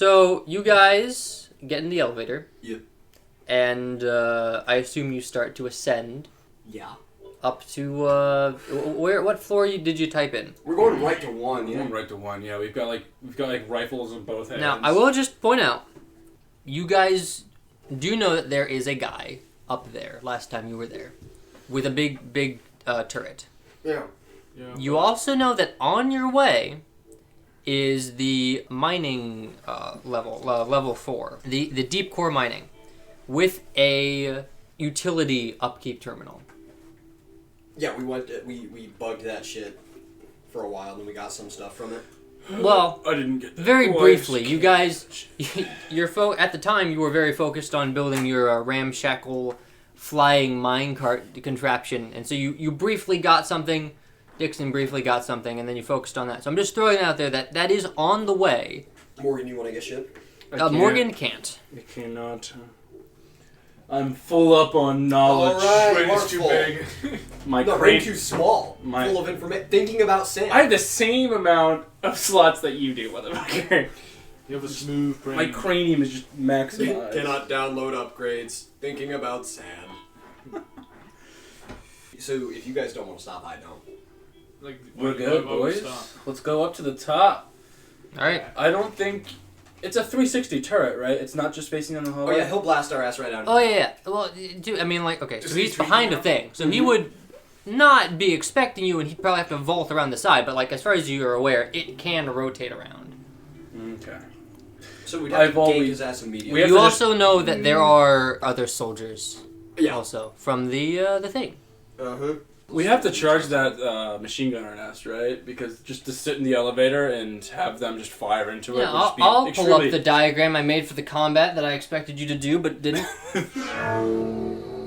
So, you guys get in the elevator. Yeah. And I assume you start to ascend. Yeah. Up to, what floor did you type in? We're going right to 1, yeah. Going right to 1, yeah. We've got rifles in both hands. Now, I will just point out, you guys do know that there is a guy up there, last time you were there, with a big turret. Yeah. You also know that on your way is the mining level 4, the deep core mining, with a utility upkeep terminal. Yeah, we bugged that shit for a while, and then we got some stuff from it. Well, I didn't get that. very briefly, you guys, at the time you were very focused on building your ramshackle flying minecart contraption, and so you briefly got something. Dixon briefly got something, and then you focused on that. So I'm just throwing it out there that is on the way. Morgan, you want to get shit? Morgan can't. I cannot. I'm full up on knowledge. All right, Brain is too big. My no, brain too small. Full of information. Thinking about Sam. I have the same amount of slots that you do, motherfucker. You have a smooth brain. My cranium is just maximized. Cannot download upgrades. Thinking about Sam. So if you guys don't want to stop, I don't. Like, We're good, why would we boys. stop? Let's go up to the top. All right. I don't think... It's a 360 turret, right? It's not just facing on the Oh hallway? yeah, he'll blast our ass right out. Oh yeah. Well, dude, I mean, like, okay, so Just he's he's treating behind you. a thing, so he would not be expecting you, and he'd probably have to vault around the side. But like, as far as you are aware, it can rotate around. Okay. So we'd have I've to gank always- his ass immediately. We have You to also know that there are other soldiers, Yeah. also from the thing. Uh-huh. We have to charge that machine gunner nest, right? Because just to sit in the elevator and have them just fire into it Yeah, would just be I'll pull extremely... up the diagram I made for the combat that I expected you to do, but didn't.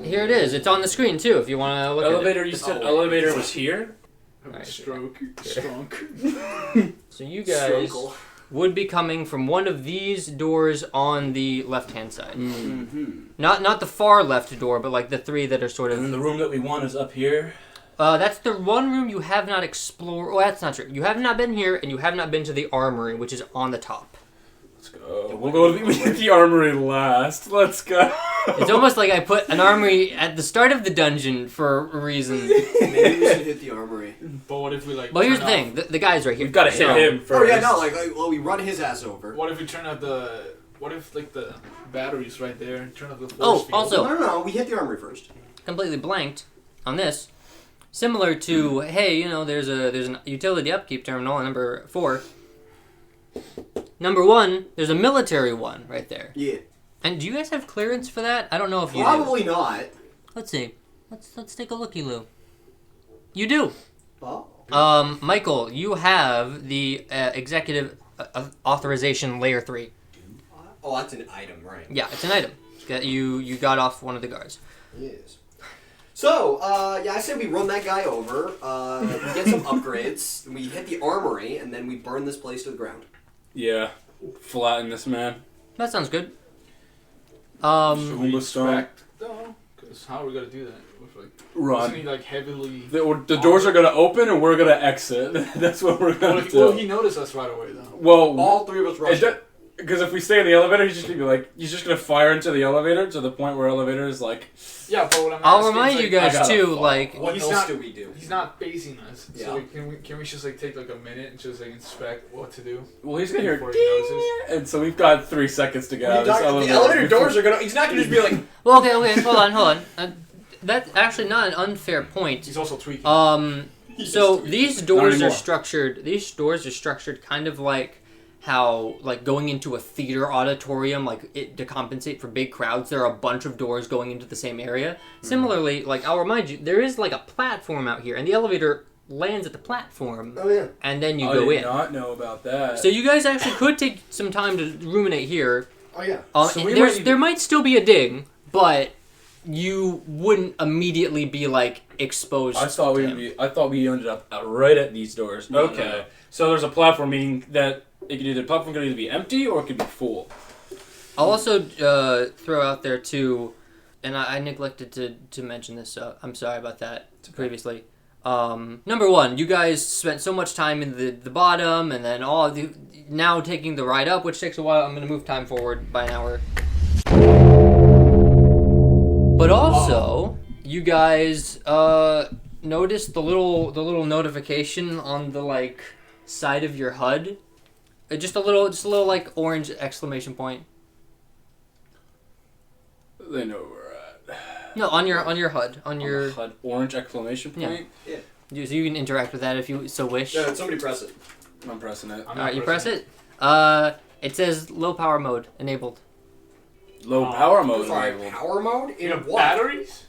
Here it is. It's on the screen too. If you want to look Elevator, at you it. said elevator was here? Have a Alright. stroke. Strunk. So you guys Struggle. would be coming from one of these doors on the left-hand side. Mm-hmm. Not the far left door, but like the three that are sort And then of. the room that we want is up here. That's the one room you have not explored. Oh, that's not true. You have not been here, and you have not been to the armory, which is on the top. Let's go. We'll go to the armory last. Let's go. It's almost like I put an armory at the start of the dungeon for a reason. Maybe we should hit the armory. But what if we like? Well, here's the turn thing. The guy's right here. We've got to hit So- him first. Oh yeah, no, well, we run his ass over. What if we turn out the? What if like the batteries right there? Turn off the force Oh, field? also- No, we hit the armory first. Completely blanked on this. Similar to, hey, there's an utility upkeep terminal on number 4. Number 1, there's a military one right there. Yeah. And do you guys have clearance for that? I don't know if you do. Probably not. Let's see. Let's take a looky-loo. You do. Oh. Michael, you have the executive authorization layer 3. Oh, that's an item, right? Yeah, it's an item that you got off one of the guards. Yes. So, yeah, I said we run that guy over, we get some upgrades, we hit the armory, and then we burn this place to the ground. Yeah. Flatten this man. That sounds good. Should we Uma Stone. expect though? Because how are we gonna do that? With, like, Run. Isn't he like heavily? The doors are going to open and we're going to exit. That's what we're going to do. Will he notice us right away though? Well, All three of us rush. because if we stay in the elevator, he's just going to be like, he's just going to fire into the elevator to the point where elevator is like... Yeah, but what I'm I'll asking remind is, you like, guys gotta too, fall. like What he's else not- do we do? he's not facing us. Yeah. So like, can we just like take like a minute and just like inspect what to do? Well, he's going to hear Before he ding, notices. and so we've got 3 seconds to get out of this The elevator. elevator doors are gonna. He's not gonna just be like. well, okay, hold on. That's actually not an unfair point. He's also tweaking. So these doors anymore. are structured. These doors are structured kind of like how, like going into a theater auditorium, to compensate for big crowds. There are a bunch of doors going into the same area. Similarly, like I'll remind you, there is like a platform out here, and the elevator lands at the platform, Oh yeah. and then you I go did in. not know about that. So you guys actually could take some time to ruminate here. Oh yeah. So we There might still be a ding, but you wouldn't immediately be like exposed. I thought to him. I thought we ended up right at these doors. No, Okay, no. so there's a platform, meaning that the platform could either be empty or it could be full. I'll also throw out there too, and I neglected to mention this, so I'm sorry about that previously. Number one, you guys spent so much time in the bottom, and then now taking the ride up, which takes a while. I'm going to move time forward by an hour. But also, you guys noticed the little notification on the side of your HUD. Just a little like orange exclamation point. They know where we're at. No, on your HUD, on your HUD, orange exclamation point. Yeah. So you can interact with that if you so wish. No, somebody press it. I'm pressing it. All right, you press it. It says low power mode enabled. Low power mode. Sorry, enabled. power mode? You have what? batteries?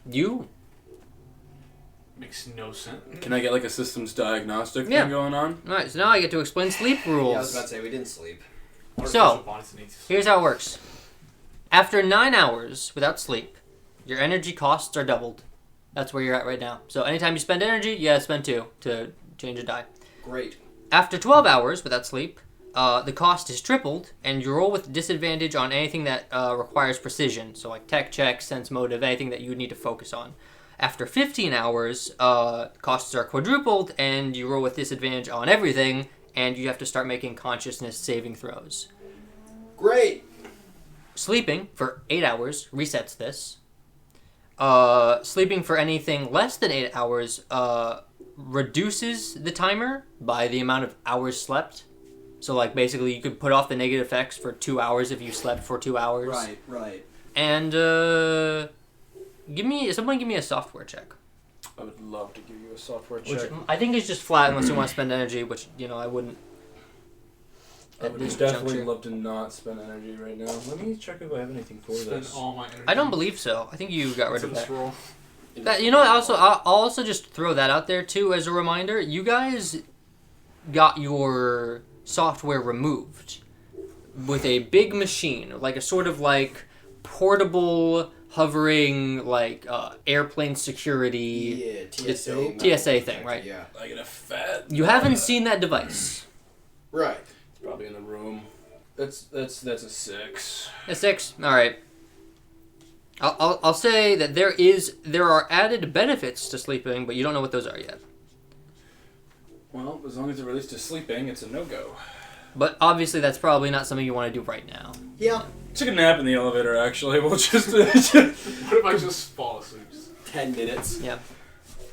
You. Makes no sense. Can I get like a systems diagnostic Yeah. thing going on? All right, so now I get to explain sleep rules. Yeah, I was about to say, we didn't sleep. So, here's how it works. After 9 hours without sleep, your energy costs are doubled. That's where you're at right now. So anytime you spend energy, you gotta spend 2 to change a die. Great. After 12 hours without sleep, the cost is tripled, and you roll with disadvantage on anything that requires precision. So like tech check, sense motive, anything that you would need to focus on. After 15 hours, costs are quadrupled, and you roll with disadvantage on everything, and you have to start making consciousness saving throws. Great. Sleeping for 8 hours resets this. Sleeping for anything less than 8 hours reduces the timer by the amount of hours slept. So, like, basically, you could put off the negative effects for 2 hours if you slept for 2 hours. Right. And, someone give me a software check. I would love to give you a software Which check. I think is just flat unless you want to spend energy, which, I wouldn't. I At would this definitely juncture. love to not spend energy right now. Let me check if I have anything for Spend this. all my energy. I don't believe so. I think you got rid to of this that. roll. I'll also just throw that out there, too, as a reminder. You guys got your software removed with a big machine, like a sort of like portable hovering airplane Yeah, security TSA. TSA thing, right? Yeah. I get a fat. You haven't seen that device. Right. It's probably in the room. That's a 6. A 6. All right. I'll say that there are added benefits to sleeping, but you don't know what those are yet. Well, as long as it relates to sleeping, it's a no-go. But obviously, that's probably not something you want to do right now. Yeah. Took a nap in the elevator, actually. We'll just... What if I just fall asleep? 10 minutes. Yeah.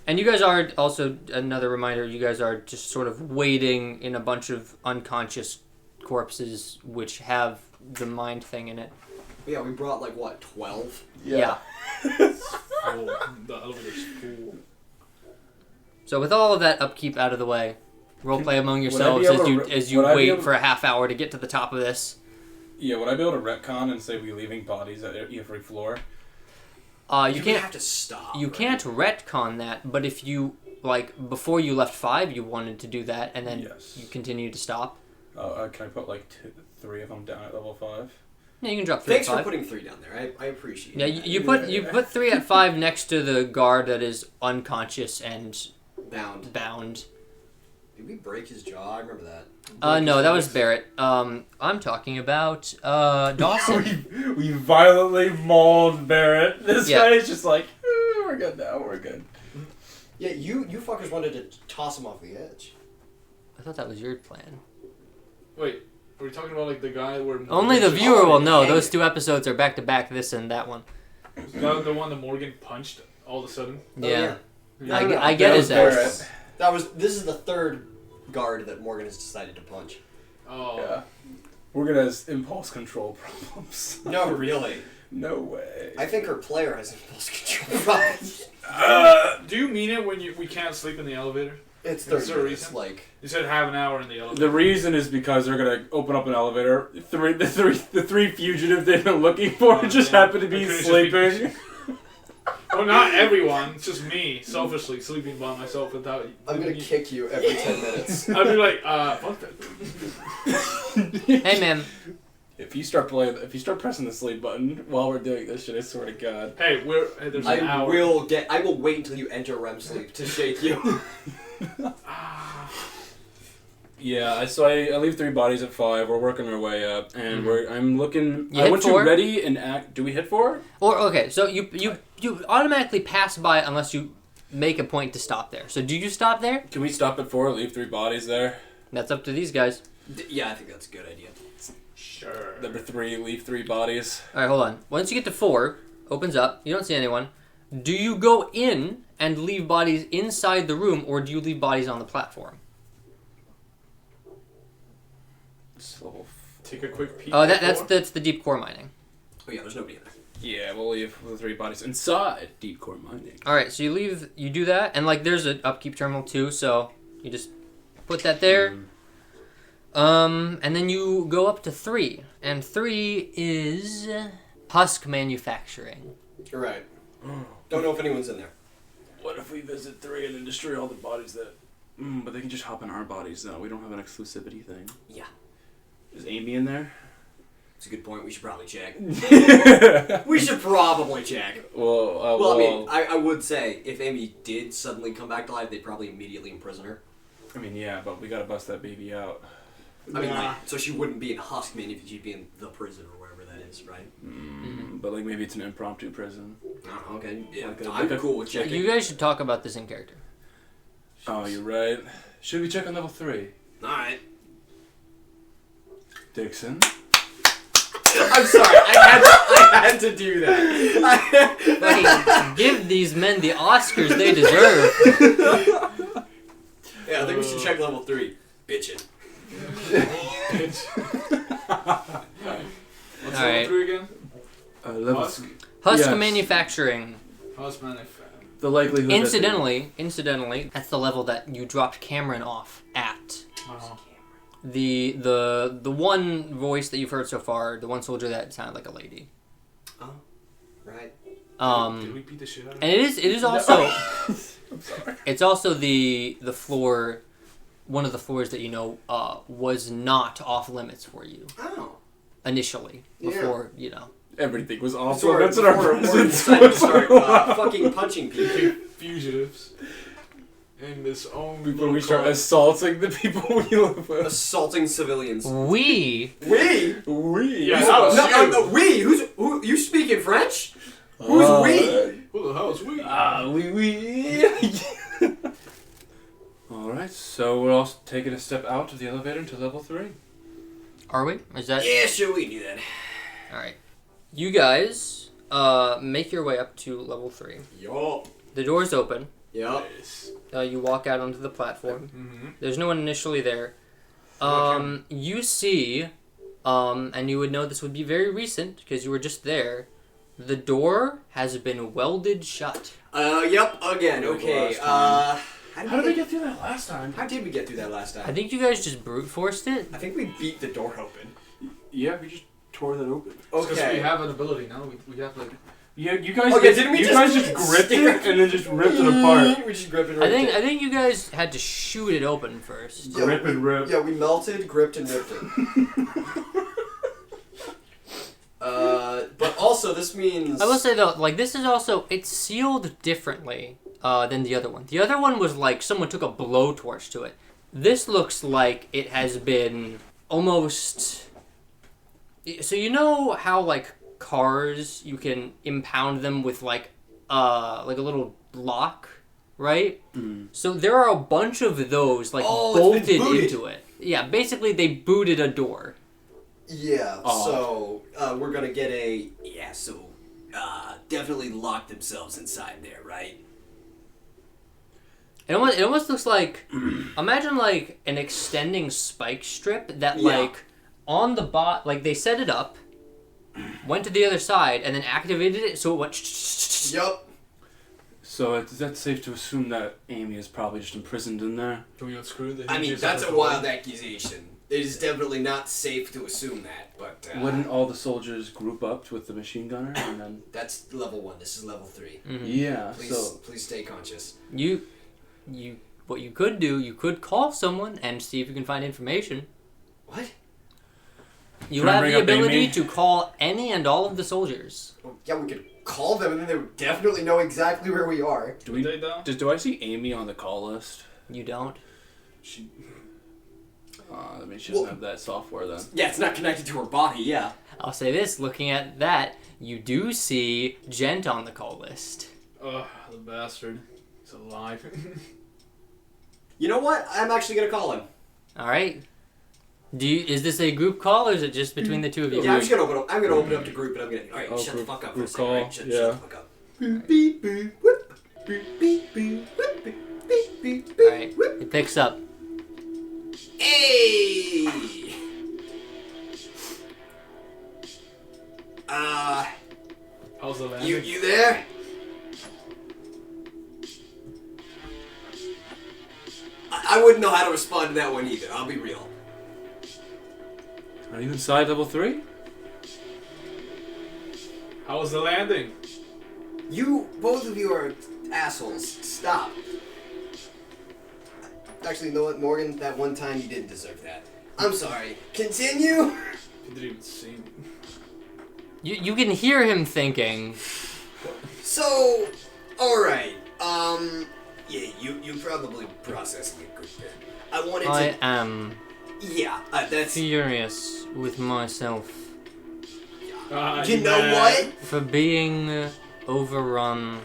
And you guys are also, another reminder, you guys are just sort of waiting in a bunch of unconscious corpses which have the mind thing in it. Yeah, we brought 12? Yeah. Full. The elevator's full. So with all of that upkeep out of the way, roleplay among would I yourselves be able as you would I be wait able- for a half hour to get to the top of this. Yeah, would I be able to retcon and say we leaving bodies at every floor? You can't have to stop. You right? can't retcon that, but if you, before you left 5, you wanted to do that, and then Yes. you continue to stop. Can I put 3 of them down at level 5? Yeah, you can drop 3 Thanks at for 5. putting 3 down there. I appreciate Yeah, it. you put 3 at 5 next to the guard that is unconscious and bound. Did we break his jaw? I remember that. No, that was Barrett. I'm talking about Dawson. we violently mauled Barrett. This Yeah. guy is just like, we're good now, we're good. Yeah, you fuckers wanted to toss him off the edge. I thought that was your plan. Wait, are we talking about the guy where... Only the viewer will know. Those 2 episodes are back to back. This and that one. The one that Morgan punched all of a sudden? Yeah, No, I get That his was ass. Barrett. This is the 3rd guard that Morgan has decided to punch. Oh. Yeah. We're gonna have impulse control problems. No, really. No way. I think her player has impulse control problems. Do you mean it when we can't sleep in the elevator? It's Is there 30 a minutes. reason? You said have an hour in the elevator. The reason is because they're gonna open up an elevator. The three fugitives they've been looking for just happen to be sleeping. Well, not everyone. It's just me, selfishly sleeping by myself without... I'm gonna kick you every 10 minutes. I'd be like, fuck that. Hey, man. If you start pressing the sleep button while we're doing this shit, I swear to God. Hey, there's an I hour. will wait until you enter REM sleep to shake you. Yeah, so I leave 3 bodies at 5. We're working our way up, and I'm looking. You I hit want 4? you ready and act. Do we hit 4? Or okay, so you automatically pass by unless you make a point to stop there. So do you stop there? Can we stop at 4, leave 3 bodies there? That's up to these guys. Yeah, I think that's a good idea. Sure. Number 3, leave 3 bodies. All right, hold on. Once you get to 4, opens up. You don't see anyone. Do you go in and leave bodies inside the room, or do you leave bodies on the platform? So, Take a quick peek. Oh, before. that's the deep core mining. Oh yeah, there's nobody in there. yeah, we'll leave the 3 bodies inside deep core mining. All right, so you do that, and like there's an upkeep terminal too, so you just put that there. And then you go up to 3, and 3 is husk manufacturing. Right. Don't know if anyone's in there. What if we visit 3 and then destroy all the bodies that... but they can just hop in our bodies, though. We don't have an exclusivity thing. Yeah. Is Amy in there? It's a good point. We should probably check. We should probably check. Well, I mean, I would say if Amy did suddenly come back to life, they'd probably immediately imprison her. I mean, yeah, but we gotta bust that baby out. I mean, like, so she wouldn't be in Huskman if she'd be in the prison or wherever that is, right? But, like, maybe it's an impromptu prison. Oh, okay. Yeah, Like a- I'm like a- cool with checking. You guys should talk about this in character. Oh, you're right. Should we check on level 3? Alright. Dixon? I'm sorry, I had to do that. Fucking give these men the Oscars they deserve. Yeah, I think we should check level 3. Bitchin'. What's All right. level 3 again? Level Husk? Husk Yes. manufacturing. Husk manufacturing. The likelihood Incidentally, that's the level that you dropped Cameron off at. Uh-huh. The one voice that you've heard so far, the one soldier that sounded like a lady. Oh, right. Did we beat the shit out of And him? it is also I'm sorry. it's also the floor, one of the floors that you know was not off limits for you Oh. initially before you know. Everything was awful. Sorry, That's what our before presence decided to was. start fucking punching people. Fugitives. In this own Before we little start car. assaulting the people we live with. Assaulting civilians. We We? We. Yeah, that was you. No, we? Who? You speak in French? Who's we? Who the hell is we? We. Alright, so we're all taking a step out of the elevator into level 3. are we? Is that Yeah, sure, we can do that. all right? You guys make your way up to level 3. Yup. The doors open. Yup. Nice. You walk out onto the platform. Mm-hmm. There's no one initially there. You see, and you would know this would be very recent because you were just there. The door has been welded shut. Yup, again, okay. How did we get through that last time? How did we get through that last I time? think you guys just brute forced it. I think we beat the door open. Yeah, we just tore that open. Because we Okay. have an ability now. We have like. Yeah, you guys. Okay, didn't we you just guys just gripped it and then just ripped it apart. We just gripped it. I think you guys had to shoot it open first. Yeah, Rip and rip. Yeah, we melted, gripped, and ripped it. But also this means I will say though, like this is also it's sealed differently than the other one. The other one was like someone took a blowtorch to it. This looks like it has been almost. So you know how like cars you can impound them with like a little lock, right? Mm. So there are a bunch of those like Oh, it's been bolted booted. into it. Yeah, basically they booted a door. Yeah, Oh. so we're gonna get a definitely lock themselves inside there, right? It almost looks like imagine like an extending spike strip that Yeah. like on the bot like they set it up, went to the other side and then activated it so it went. Yup. So is that safe to assume that Amy is probably just imprisoned in there? Can we unscrew the I mean, hinges that's of a the wild door? accusation. It is definitely not safe to assume that, but Wouldn't all the soldiers group up with the machine gunner and then? that's level 1. This is level 3. Yeah. Please stay conscious. You what you could do, you could call someone and see if you can find information. What? You Can I have bring the up ability Amy? to call any and all of the soldiers. Well, yeah, we could call them, and then they would definitely know exactly where we are. Do we? They down? Do I see Amy on the call list? You don't. She. I mean, she doesn't have that software then. Yeah, it's not connected to her body. Yeah. I'll say this, looking at that, you do see Gent on the call list. Ugh, the bastard. He's alive. You know what? I'm actually gonna call him. All right. Is this a group call or is it just between the two of you? Yeah, I'm just gonna open up. I'm gonna open up the group, and I'm gonna. All right, Oh, shut the group- fuck up for a group second. call, All right, shut yeah. the fuck up. Beep, beep, beep, whoop. Beep, beep, beep, whoop, beep, beep, beep, All right. whoop. It picks up. Hey. How's the landing? You there? I wouldn't know how to respond to that one either. I'll be real. Are you inside level 3? How was the landing? Both of you are assholes. Stop. Actually, you know what, Morgan? That one time you didn't deserve that. I'm sorry. Continue. He didn't even see me. You can hear him thinking. So, alright. Yeah, you probably processing it good bit. I wanted to... I am Yeah, that's... furious with myself You know what? for being overrun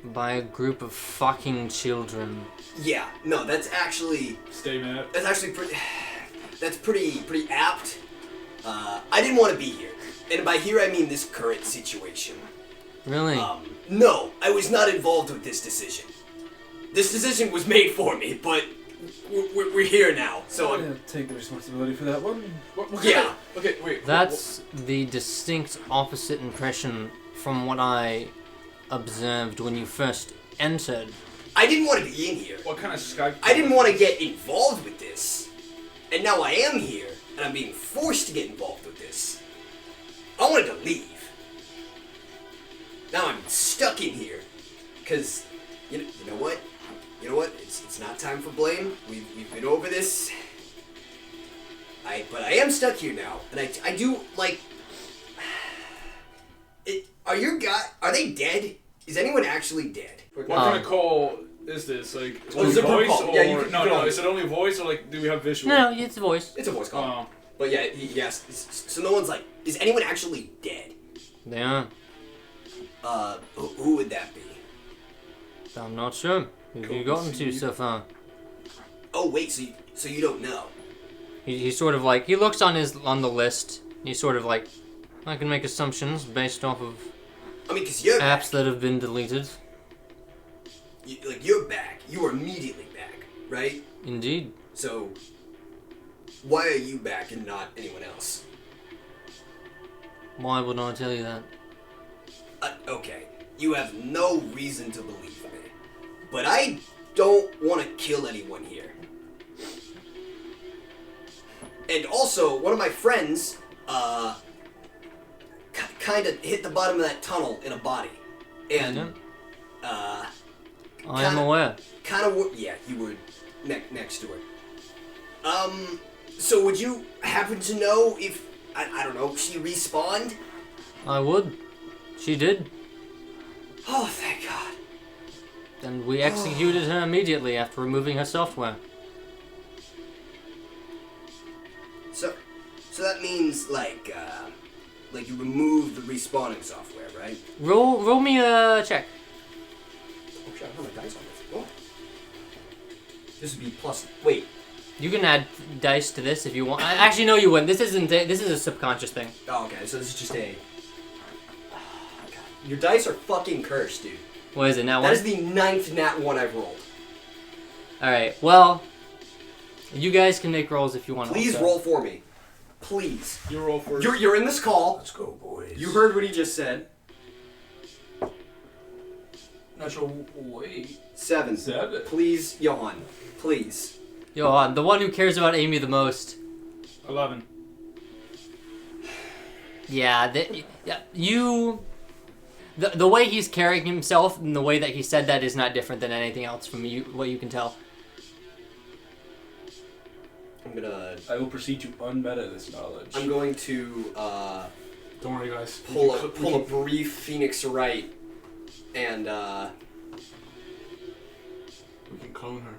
by a group of fucking children. Yeah, no, that's actually... Stay mad. That's actually pretty... That's pretty apt. I didn't want to be here. And by here I mean this current situation. Really? No, I was not involved with this decision. This decision was made for me, but we're here now, so I'm I'm... gonna take the responsibility for that one. What Yeah. kind of- okay, wait. That's the distinct opposite impression from what I observed when you first entered. I didn't want to be in here. What kind of Skype? I didn't want to get involved with this. And now I am here, and I'm being forced to get involved with this. I wanted to leave. Now I'm stuck in here. Because, you know what? You know what? It's not time for blame. We've been over this. But I am stuck here now. And I do, like... Are they dead? Is anyone actually dead? What kind of call is this? Like, Oh, only it's a group voice call. or Yeah, you can- no? you can No, only- is it only voice or like do we have visual? No, it's a voice. It's a voice call. Oh, But yeah, yes. So no one's like, is anyone actually dead? They are. Who would that be? I'm not sure. Who have you gotten to so far? Oh wait, so you don't know? He's sort of like, he looks on the list. He's sort of like, I can make assumptions based off of I mean, cause you're apps that have been deleted. you're back. You are immediately back, right? Indeed. So why are you back and not anyone else? Why would I tell you that? Okay, you have no reason to believe me, but I don't want to kill anyone here. And also, one of my friends, kind of hit the bottom of that tunnel in a body, and I am aware. kind of, yeah, you were next to her. So would you happen to know if, I don't know, she respawned? I would. She did. Oh, thank God. And we executed her immediately after removing her software. So that means, like you removed the respawning software, right? Roll me a check. Oh shit, I have my dice on this. Oh. This would be plus, wait. You can add dice to this if you want. Actually, no, you wouldn't. This isn't. This is a subconscious thing. Oh, okay, so this is just a... Oh, God. Your dice are fucking cursed, dude. What is it now? That is the 9th nat 1 I've rolled. All right. Well, you guys can make rolls if you want. Please also. roll for me. Please. you roll first. You're in this call. Let's go, boys. You heard what he just said. Natural weight. 7. 7. Please, Johan. Please. Johan, the one who cares about Amy the most. 11. Yeah. You. The way he's carrying himself and the way that he said that is not different than anything else from you. What you can tell. I will proceed to unmeta this knowledge. I'm going to Don't worry, guys. pull a brief Phoenix right, and We can clone her.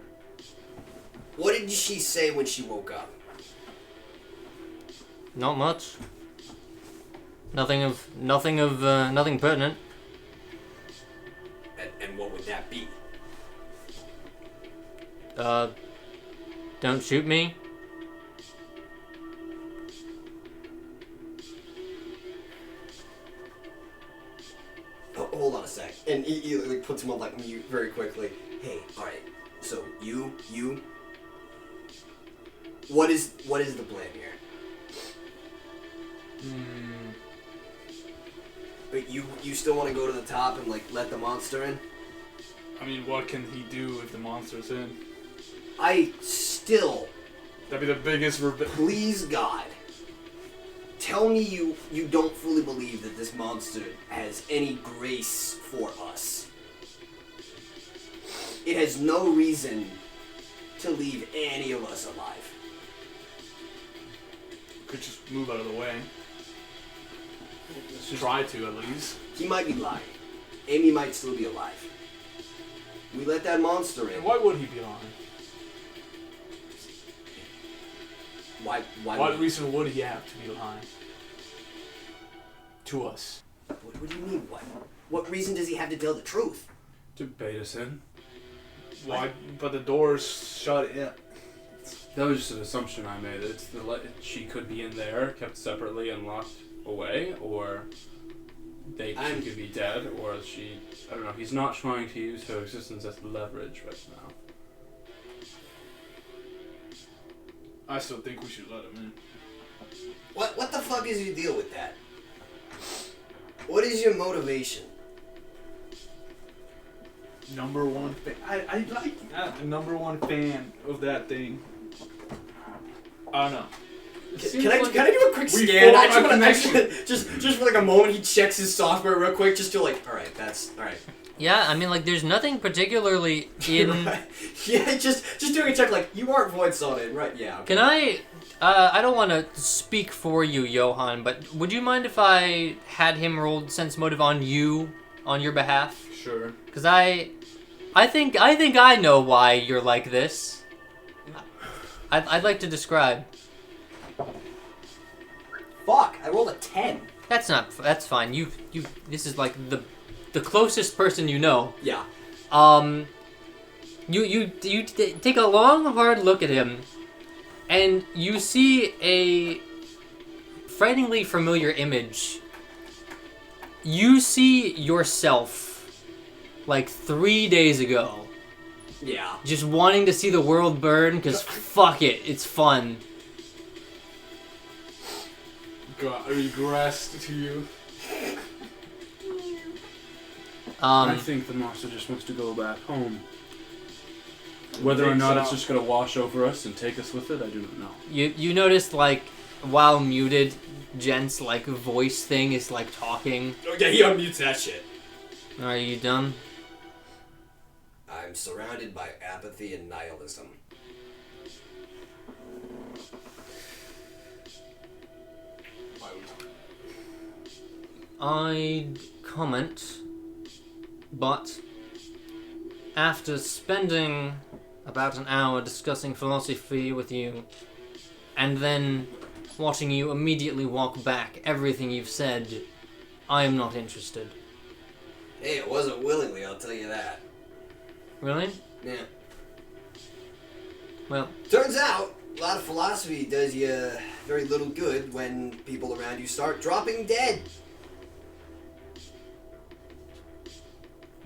what did she say when she woke up? Not much. Nothing pertinent. And what would that be? don't shoot me. Oh, hold on a sec. And he like puts him on like mute very quickly. Hey, all right. So you. What is the plan here? But you still want to go to the top and like let the monster in? I mean, what can he do if the monster's in? I still, That'd be the biggest please God, tell me you don't fully believe that this monster has any grace for us. It has no reason to leave any of us alive. Could just move out of the way. Try to, at least. He might be lying. Amy might still be alive. We let that monster in. And why would he be lying? Why What reason would he have to be lying? To us. What do you mean, what? What reason does he have to tell the truth? To bait us in. Why? But the door's shut in. That was just an assumption I made. She could be in there, kept separately and locked away, or she could be dead, or she... I don't know. He's not trying to use her existence as leverage right now. I still think we should let him in. What the fuck is your deal with that? What is your motivation? Number one fan. I like that. The number one fan of that thing. I don't know. Can I do a quick scan? Just for like a moment, he checks his software real quick, just to like, alright, that's alright. Yeah, I mean, like, there's nothing particularly in... Right. Yeah, just doing a check, like, you aren't void solid, right? Yeah. Okay. Can I don't want to speak for you, Johan, but would you mind if I had him roll sense motive on you, on your behalf? Sure. Because I think I know why you're like this. I'd like to describe. Fuck, I rolled a 10. That's fine. You this is like the closest person you know. Yeah. You take a long, hard look at him, and you see a frighteningly familiar image. You see yourself, like 3 days ago. Yeah. Just wanting to see the world burn, because fuck it, it's fun. Got regressed to you. I think the monster just wants to go back home. Whether or not it's just going to wash over us and take us with it, I do not know. You noticed, like, while muted, Jen's, like, voice thing is, like, talking. Oh yeah, he unmutes that shit. Are you done? I'm surrounded by apathy and nihilism. I'd comment, but after spending about an hour discussing philosophy with you, and then watching you immediately walk back everything you've said, I am not interested. Hey, it wasn't willingly, I'll tell you that. Really? Yeah. Well, Turns out, a lot of philosophy does you very little good when people around you start dropping dead.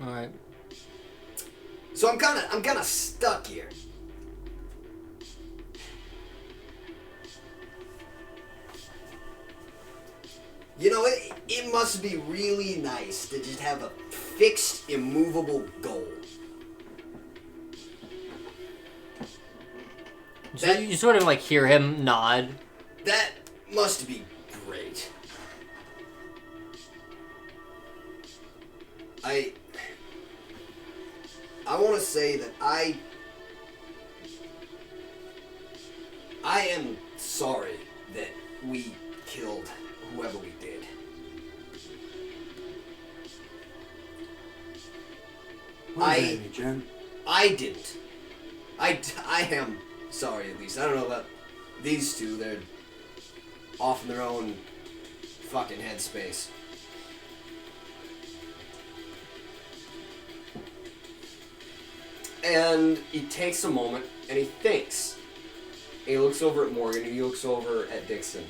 alright. So I'm kind of stuck here. You know, it must be really nice to just have a fixed, immovable goal. So you sort of, like, hear him nod. That must be great. I want to say that I am sorry that we killed whoever we did. Jen? I didn't. I am sorry, at least. I don't know about these two. They're off in their own fucking headspace. And he takes a moment and he thinks. And he looks over at Morgan and he looks over at Dixon.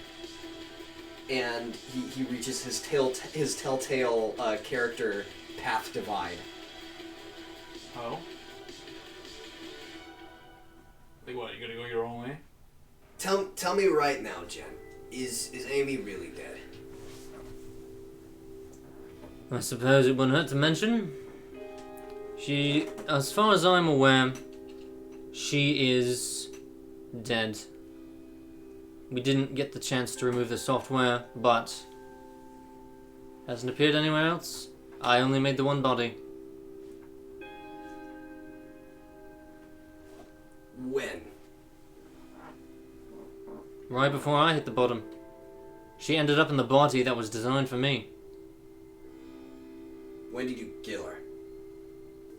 And he reaches his telltale character path divide. Oh? Like what, you gonna go your own way? Tell me right now, Jen. Is Amy really dead? I suppose it wouldn't hurt to mention. She, as far as I'm aware, she is dead. We didn't get the chance to remove the software, but hasn't appeared anywhere else. I only made the one body. When? Right before I hit the bottom. She ended up in the body that was designed for me. When did you kill her?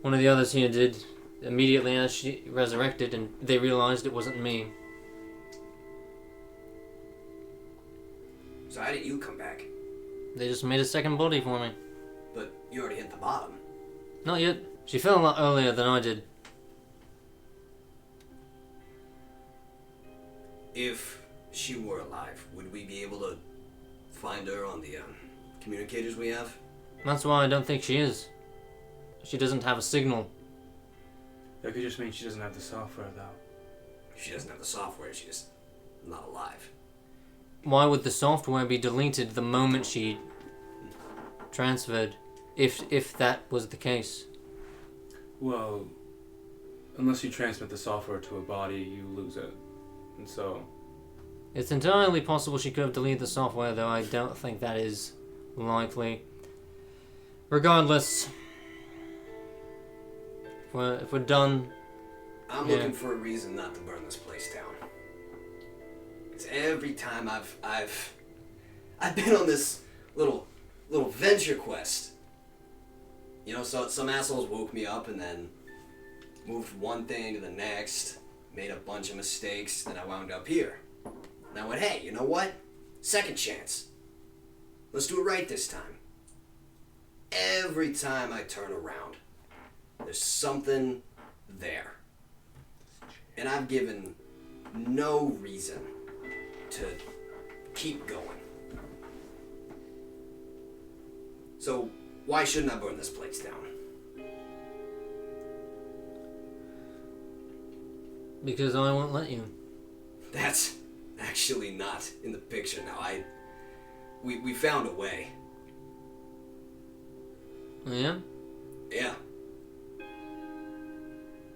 One of the others here did, immediately as she resurrected, and they realized it wasn't me. So how did you come back? They just made a second body for me. But you already hit the bottom. Not yet. She fell a lot earlier than I did. If she were alive, would we be able to find her on the communicators we have? That's why I don't think she is. She doesn't have a signal. That could just mean she doesn't have the software, though. She doesn't have the software, she's just not alive. Why would the software be deleted the moment she transferred, if that was the case? Well, unless you transmit the software to a body, you lose it. And so... It's entirely possible she could have deleted the software, though I don't think that is likely. Regardless, if we're done... I'm looking for a reason not to burn this place down. It's every time I've been on this little venture quest. You know, so some assholes woke me up and then moved one thing to the next, made a bunch of mistakes, then I wound up here. And I went, hey, you know what? Second chance. Let's do it right this time. Every time I turn around, there's something there. And I've given no reason to keep going. So, why shouldn't I burn this place down? Because I won't let you. That's actually not in the picture now. We found a way. Oh, yeah? Yeah.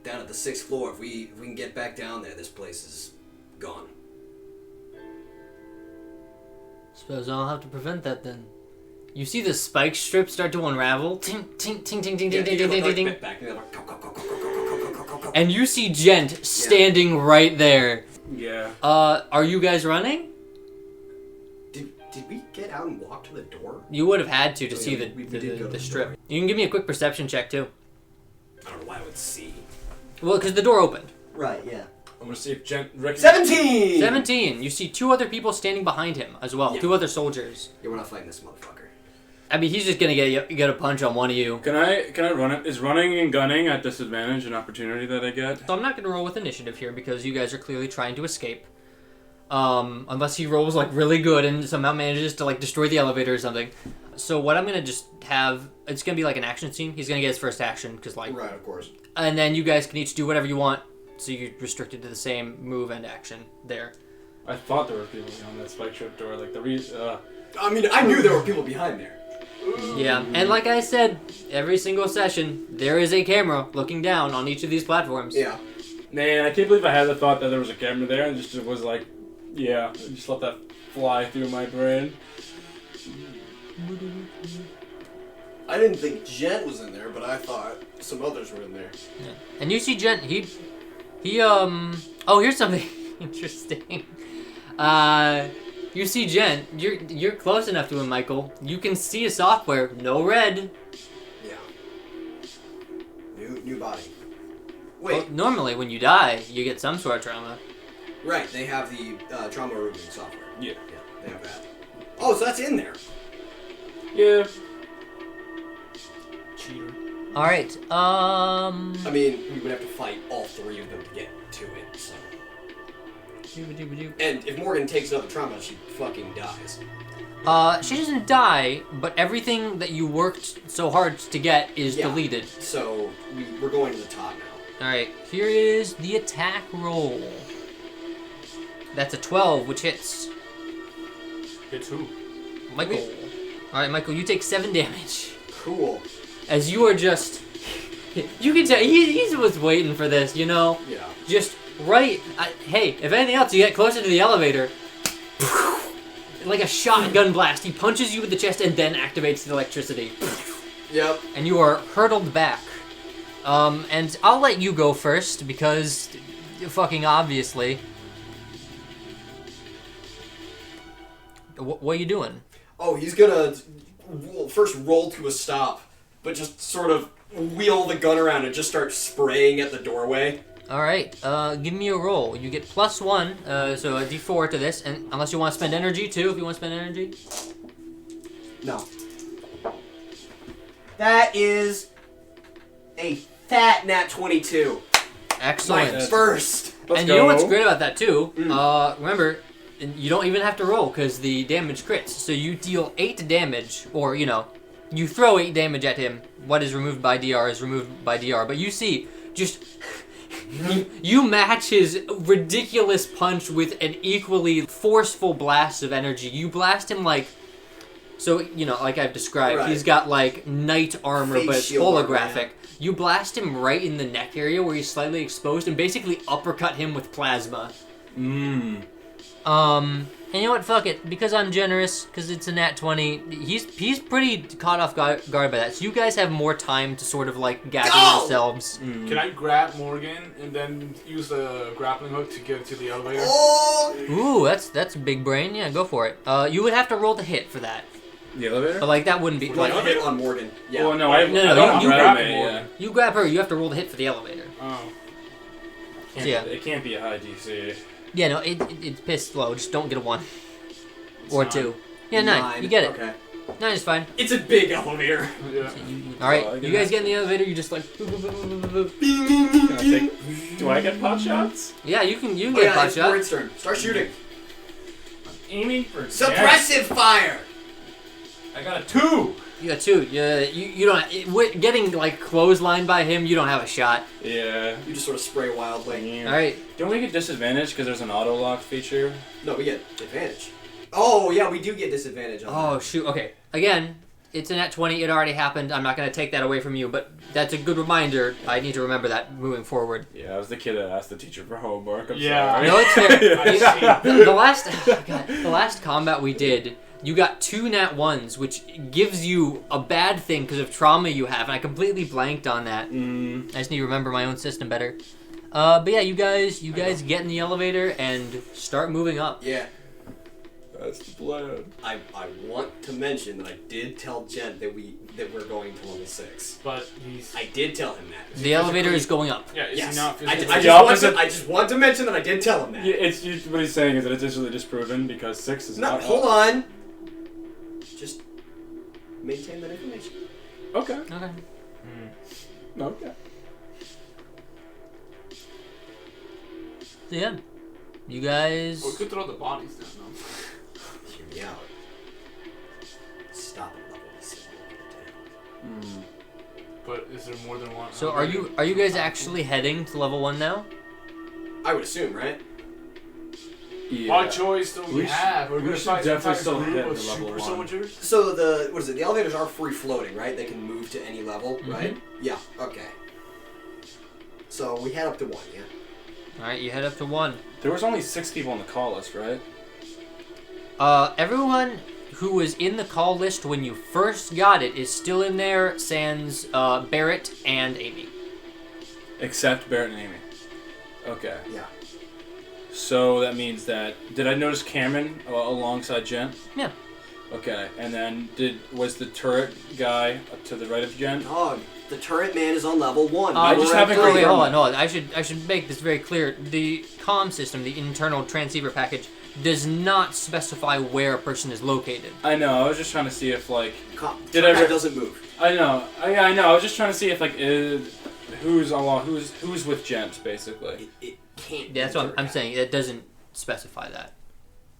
Down at the 6th floor, if we can get back down there, this place is gone. Suppose I'll have to prevent that then. You see the spike strip start to unravel? Ting, ting, ting, ting, ting, ting, ting, ting, ting, ting. And you see Gent standing right there. Yeah. Are you guys running? Did we get out and walk to the door? You would have had to see we did go to the the strip. door. You can give me a quick perception check too. I don't know why I would see. Well, because the door opened. Right, yeah. I'm gonna see if Jen... 17! 17. You see two other people standing behind him as well. Yeah. Two other soldiers. Yeah, we're not fighting this motherfucker. I mean, he's just gonna get a punch on one of you. Can I run it? Is running and gunning at disadvantage an opportunity that I get? So I'm not gonna roll with initiative here because you guys are clearly trying to escape. Unless he rolls like really good and somehow manages to like destroy the elevator or something. So what I'm gonna just have, it's gonna be like an action scene. He's gonna get his first action because like, Right, of course. and then you guys can each do whatever you want. So you're restricted to the same move and action there. I thought there were people behind that spike trip door. Like I mean, I knew there were people behind there. Yeah, and like I said, every single session there is a camera looking down on each of these platforms. Yeah. Man, I can't believe I had the thought that there was a camera there and just it was like, yeah, I just let that fly through my brain. I didn't think Jen was in there, but I thought some others were in there. Yeah. And you see Gent, oh, here's something interesting. You see Gent, you're close enough to him, Michael. You can see a software, no red. Yeah. New body. Well, Wait, normally when you die, you get some sort of trauma. right, they have the trauma removing software. Yeah. Yeah, they have that. Oh, so that's in there. Yeah. Cheater. All right. I mean, we would have to fight all three of them to get to it, so. And if Morgan takes another trauma, she fucking dies. She doesn't die, but everything that you worked so hard to get is deleted. So we're going to the top now. All right. Here is the attack roll. That's a 12, which hits. Hits who? Michael. All right, Michael, you take 7 damage. Cool. As you are just... You can tell, he was waiting for this, you know? Yeah. Just right... hey, if anything else, you get closer to the elevator. Like a shotgun blast, he punches you in the chest and then activates the electricity. Yep. And you are hurtled back. And I'll let you go first, because... fucking obviously... What are you doing? Oh, he's gonna first roll to a stop, but just sort of wheel the gun around and just start spraying at the doorway. Alright, give me a roll. You get +1, so a d4 to this, and unless you want to spend energy too, if you want to spend energy. No. That is a fat nat 22. Excellent. My first. And you know what's great about that too? Remember, you don't even have to roll because the damage crits. So you deal 8 damage, or you throw 8 damage at him. What is removed by DR is removed by DR. But you see, just you match his ridiculous punch with an equally forceful blast of energy. You blast him like, so like I've described, right. He's got like knight armor, Face but it's shield holographic. armor, yeah. You blast him right in the neck area where he's slightly exposed, and basically uppercut him with plasma. And you know what? Fuck it. Because I'm generous, because it's a nat 20, he's pretty caught off guard by that. So you guys have more time to sort of like gather yourselves. Can I grab Morgan and then use the grappling hook to get to the elevator? Oh! Ooh, that's big brain. Yeah, go for it. You would have to roll the hit for that. The elevator? But like that wouldn't be Like like hit on Morgan. Yeah. Oh, no, I No, you you grab grab me, Morgan. yeah. you grab her. You have to roll the hit for the elevator. Oh. Yeah. It can't be a high DC. Yeah, no, it's pissed low. Just don't get a 1 or 9. 2. Yeah, 9. You get it. Okay. 9 is fine. It's a big elevator. Yeah. All right, I you can guys have- get in the elevator. You just like. Do I get pot shots? Yeah, you can Oh, get yeah, pot it's shot. Morgan's turn. Start shooting. Aiming for Suppressive fire! I got a 2. You got 2. You don't. Getting like clotheslined by him, you don't have a shot. Yeah. You just sort of spray wildly. All right. Don't we get disadvantage because there's an auto lock feature? No, we get advantage. Oh, yeah, we do get disadvantage on Oh that. shoot. Okay. Again, it's a nat 20. It already happened. I'm not gonna take that away from you, but that's a good reminder. I need to remember that moving forward. Yeah, I was the kid that asked the teacher for homework. I'm Yeah. sorry. No, it's fair. I see. The last combat we did, you got 2 nat 1s, which gives you a bad thing because of trauma you have, and I completely blanked on that. I just need to remember my own system better. But yeah, you guys get in the elevator and start moving up. Yeah. That's the plan. I want to mention that I did tell Jen that we're going to level 6. But he's... I did tell him that. The elevator is going up. Yeah, is Yes. he not I physically... just want to mention that I did tell him that. Yeah, what he's saying is that it's actually disproven because 6 is No, not. hold on. Just maintain that information. Okay. Okay. Okay. So yeah, you guys. We could throw the bodies down, though. Hear me out. Stop at level 6. But is there more than one? So are you guys actually heading to level 1 now? I would assume, right? Yeah. What choice do we have? We're we gonna should fight definitely some still group hit of the level super 1. soldiers. So the elevators are free floating, right? They can move to any level, right? Yeah. Okay. So we head up to 1, yeah. All right, you head up to 1. There was only 6 people on the call list, right? Everyone who was in the call list when you first got it is still in there, sans Barrett and Amy. Except Barrett and Amy. Okay. Yeah. So that means that... Did I notice Cameron alongside Jen? Yeah. Okay, and then was the turret guy up to the right of Jen? Dog, the turret man is on level 1. I just haven't wait, confirmed hold on. I should make this very clear. The comm system, the internal transceiver package, does not specify where a person is located. I know. I was just trying to see if like Turret doesn't move. I know. I know. I was just trying to see if like who's with Gent basically. It can't. Yeah, that's what I'm saying. It doesn't specify that.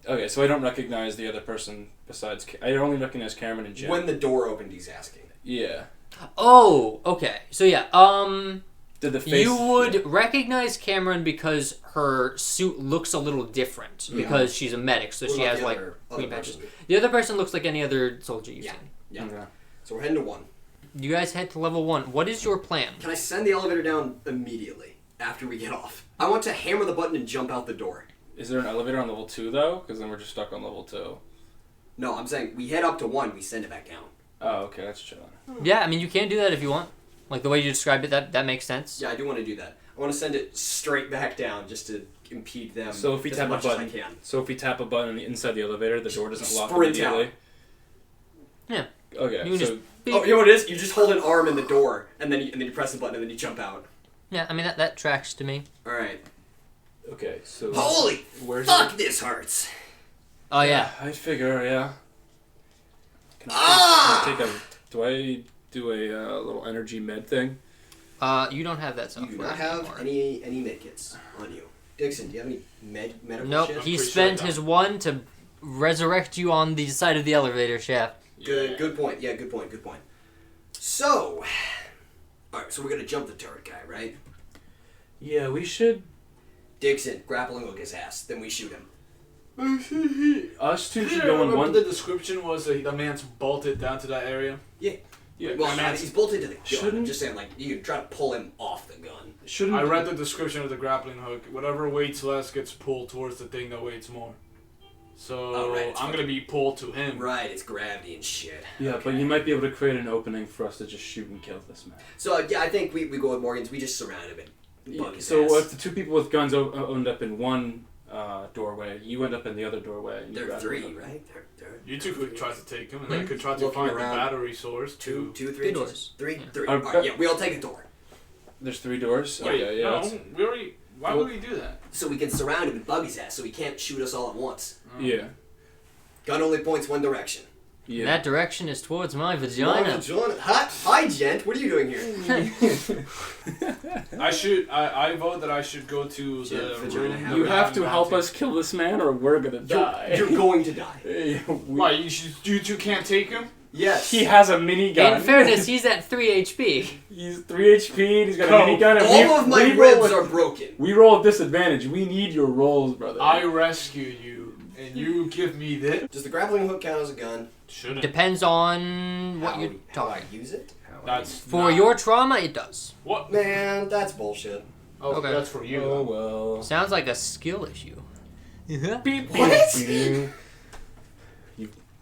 Okay, so I don't recognize the other person besides. I only recognize Cameron and Jen. When the door opened, he's asking. Yeah. Oh, okay. So yeah, Did the face? you would recognize Cameron because her suit looks a little different because she's a medic, so What she about has the like other green patches. person? The other person looks like any other soldier you've seen. Yeah. Okay. So we're heading to 1. You guys head to level 1. What is your plan? Can I send the elevator down immediately after we get off? I want to hammer the button and jump out the door. Is there an elevator on level 2 though? Because then we're just stuck on level 2. No, I'm saying we head up to 1, we send it back down. Oh, okay, that's chilling. Yeah, I mean you can do that if you want. Like the way you described it, that makes sense. Yeah, I do want to do that. I want to send it straight back down just to impede them. So if we as tap a much as button, I can. inside the elevator, the door doesn't lock Sprint immediately. out. Yeah. Okay, You can so just Oh, you know what it is? You just hold an arm in the door, and then you press the button, and then you jump out. Yeah, I mean that tracks to me. All right. okay, so Holy where's fuck! This hurts. Oh yeah. I figure, yeah. Can Ah! I take a? Do I do a little energy med thing? You don't have that You software do not have anymore. any medkits on you. Dixon, do you have any medical Nope, shit? he pretty spent sure I his one to resurrect you on the side of the elevator shaft. Good point. Yeah, good point. So, all right. So we're gonna jump the turret guy, right? Yeah, we should. Dixon, grappling hook his ass. Then we shoot him. Us two should Yeah, go in remember one. the description was the man's bolted down to that area? Yeah. Well, man, he's bolted to the gun. Shouldn't- I'm just saying, like, you can try to pull him off the gun. Shouldn't I read the description of the grappling hook. Whatever weights less gets pulled towards the thing that weights more. So Oh, right, it's I'm gonna be pulled to him. Right, it's gravity and shit. Yeah, but you might be able to create an opening for us to just shoot and kill this man. So, yeah, I think we go with Morgan's. We just surround him and bug his So ass. if the two people with guns end up in one doorway, you end up in the other doorway. And you They're grab 3, them. right? They're You two could try to take him, and I Hmm? could try to Looking find the around. battery source. Two, 3 Three inches. doors. 3. Yeah. 3. Are- All right, yeah, we all take a door. There's 3 doors. Yeah. Oh yeah, yeah. No, that's- we already. Why would we do that? So we can surround him and bug his ass so he can't shoot us all at once. Yeah. Gun only points one direction. Yeah. That direction is towards my vagina. Hi, gent. What are you doing here? I vote that I should go to Yeah, the vagina room. have- You have to help us kill this man, or we're gonna die. You're going to die. Why you two can't take him? Yes. He has a minigun. In fairness, he's at 3 HP. He's 3 HP. And he's got a Oh, minigun. And all of my we roll ribs with- are broken. We roll at disadvantage. We need your rolls, brother. I rescue you, and you give me this. Does the grappling hook count as a gun? Shouldn't. Depends on what you're How I talking. use it? That's For not- your trauma, it does. what? Man, that's bullshit. Oh, Okay. that's for you. Oh well. Sounds like a skill issue. What?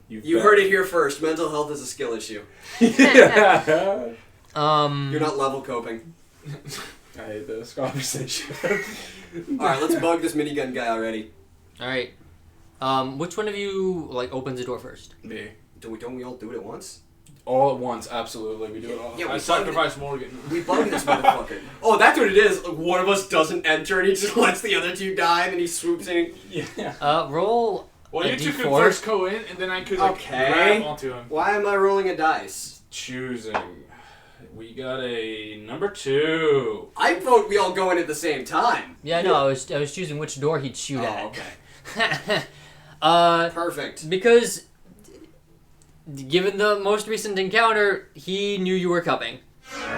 You heard it here first. Mental health is a skill issue. Yeah. You're not level coping. I hate this conversation. Alright, let's bug this minigun guy already. All right. Which one of you opens the door first? Me. Don't we all do it at once? All at once, absolutely. We do it all. Yeah, I sacrifice Morgan. We bug this motherfucker. Oh, that's what it is. Like, one of us doesn't enter and he just lets the other two die and then he swoops in. Yeah. Roll Well, a you two could D4. first go in, and then I could Okay. grab onto him. Why am I rolling a dice? Choosing. We got a number 2. I vote we all go in at the same time. Yeah, no, I was choosing which door he'd shoot at. Okay. Perfect. Because given the most recent encounter, he knew you were coming. Who